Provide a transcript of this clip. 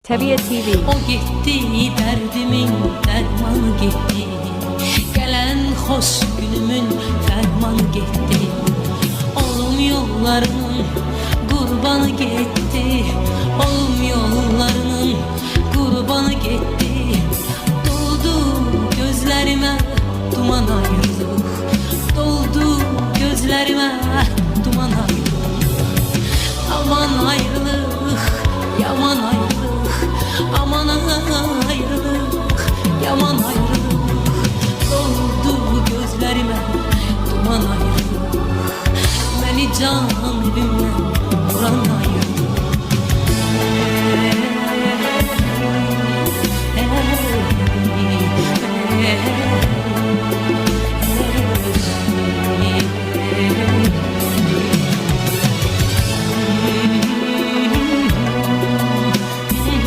Tebiye TV. O gitti, derdimin dermanı gitti. Gelen hoş günümün fermanı gitti. Oğlum yollarının kurbanı gitti. Oğlum yollarının kurbanı gitti. Doldu gözlerime duman ayrılık. Doldu gözlerime duman ayrılık. Aman ayrılık, yaman ayrılık. Aman ayrılık, yaman ayrılık. Doldu gözlerime duman ayrılık. Beni can